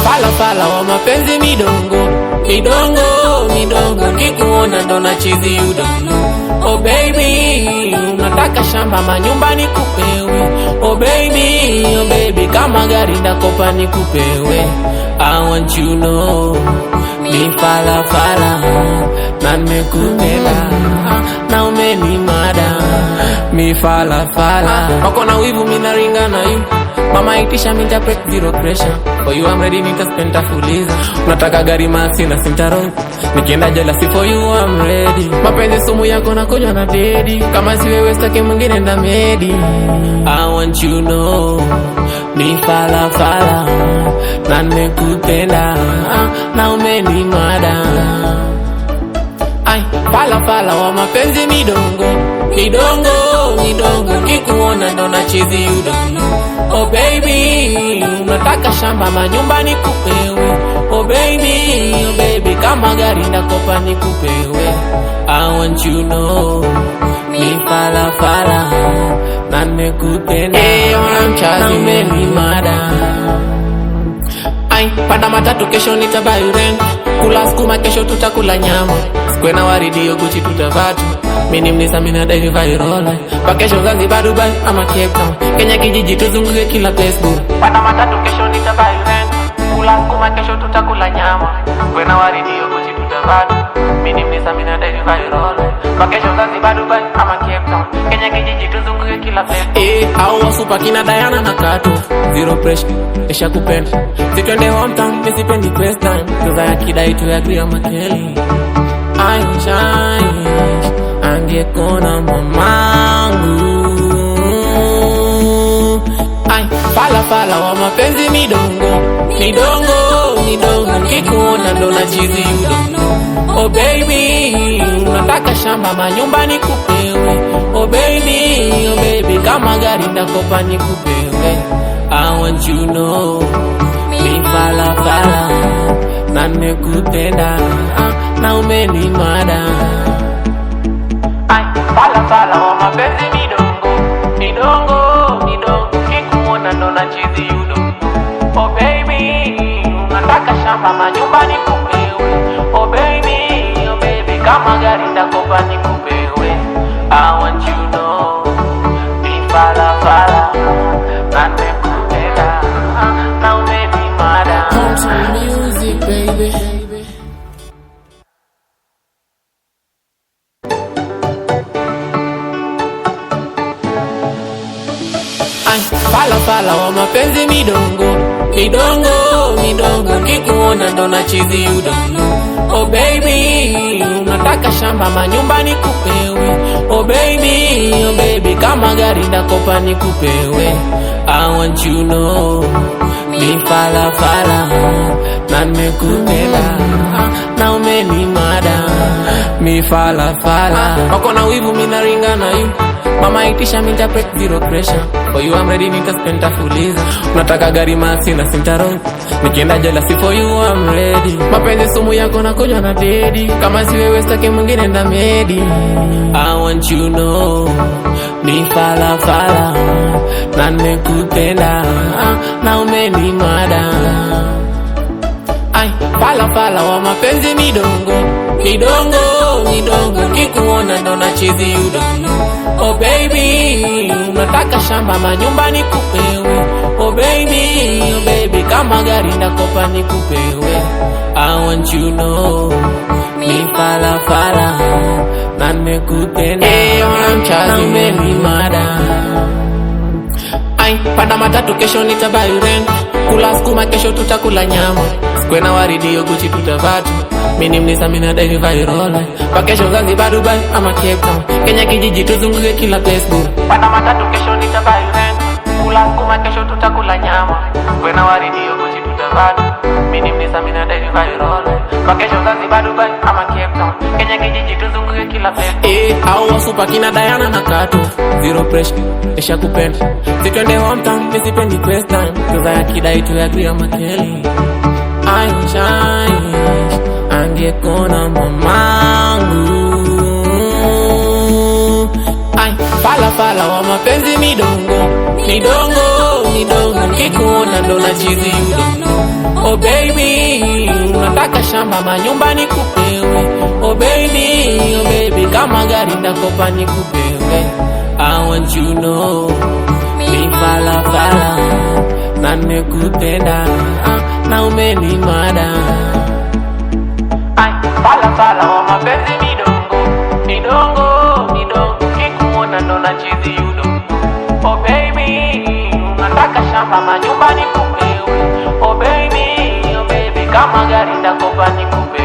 fala fala wa mapenzi midongo, midongo, midongo, nikikuona ndo na chizi udongo. Oh baby, unataka shamba manyumba nikupewe. Oh baby, kama gari ndakopa nikupewe. I want you know, mi fala fala, na nimekupenda, na umenimada. Mi fala fala, wako na wivu minaringa na you. Mama itisha minta prep zero pressure. For you I'm ready nita spend fuliza. Unataka gari maxi na sintaro, nikienda jealousy for you I'm ready. Mapenzi sumu yako na kunywa na dedi, kama si wewe staki mwingine nda medi. I want you know, mi fala fala, na nimekupenda, na umenimada. Ay, fala fala wa mapenzi midongo, midongo, midongo, nikikuona ndo na chizi udongo. Oh baby, unataka shamba manyumba nikupewe. Oh baby, kama gari ndakopa nikupewe. I want you know, mi fala fala, na nimekupenda, na umenimada. Ay, panda matatu kesho nitabuy rent, kula skuma kesho tutakula nyama. Skwena waridi yo Gucci tutavatu, mini mnisa mina daivi viral. Pa kesho Zanzibar Dubai ama Cape Town, Kenya kijiji tuzunguke kila Facebook. Panda matatu kesho nitabuy rent, kula skuma kesho tutakula nyama. Skwena waridi yo Gucci tutavatu, mini mnisa mina daivi viral. Pa kesho Zanzibar Dubai ama Cape Town, Kenya kijiji tuzunguke kila Facebook. Hao super kina Diana na Kato, zero pressure, esha kupenda. Sitwende hometown, nisipendi quest time, cause I kidai to agree on my Kelly. I wish angekona mamangu. Ay, fala fala wa mapenzi midongo, midongo, midongo, nikikuona ndo na chizi udongo. Oh baby, unataka shamba manyumba nikupewe. Oh baby, kama gari ndakopa nikupewe. I want you know, mi fala fala, na nimekupenda, na umenimada. Ay, fala fala wa mapenzi midongo, midongo, midongo, nikikuona ndo na chizi udongo. Oh baby, unataka shamba manyumba nikupewe. Oh baby, kama gari ndakopa nikupewe. I want you know, mi fala fala, na nimekupenda, na umenimada. Country music baby. Ay, fala fala wa mapenzi midongo, midongo, midongo, nikikuona ndo na chizi udongo. Oh baby, unataka shamba manyumba nikupewe. Oh baby, kama gari ndakopa nikupewe. I want you know, mi fala fala, na nimekupenda, na umenimada. Mi fala fala, wako na wivu minaringa na you. Mama itisha minta prep zero pressure. For you I'm ready nita spend fuliza. Unataka gari maxi na sintaro, nikienda jealousy for you I'm ready. Mapenzi sumu yako na kunywa na dedi, kama si wewe staki mwingine nda medi. I want you know, mi fala fala, na nimekupenda, na umenimada. Ay, fala fala wa mapenzi midongo, midongo, midongo, nikikuona ndo na chizi udongo. Oh baby, unataka shamba manyumba nikupewe. Oh baby, kama gari ndakopa nikupewe. I want you know, mi fala fala, na nimekupenda, na umenimada. Ay, panda matatu kesho nitabuy rent, kula skuma kesho tutakula nyama. Skwena waridi yo Gucci tutavatu, mini mnisa mina daivi viral. Pa kesho Zanzibar Dubai ama Cape Town, Kenya kijiji tuzunguke kila Facebook. Panda matatu kesho nitabuy rent, kula skuma kesho tutakula nyama. Skwena waridi yo Gucci tutavatu, mini mnisa mina daivi viral. Pa kesho Zanzibar Dubai ama Cape Town, Kenya kijiji tuzunguke kila Facebook. Hao super kina Diana na Kato, zero pressure, esha kupenda. Sitwende hometown, nisipendi quest time, cause I kidai to agree on my Kelly. I wish angekona mamangu. Ay, fala fala wa mapenzi midongo, midongo, midongo, nikikuona nikikuona ndo nachizi you don't know. Oh baby, unataka shamba manyumba nikupewe. Oh baby, kama gari ndakopa nikupewe. I want you know, mi fala na nikutenda na umenimada. Ay, fala wa mapenzi midongo, nikikuona ndo nachizi you don't know. Oh baby, unataka shamba manyumba nikupewe. Oh baby, kama gari ndakopa nikupewe.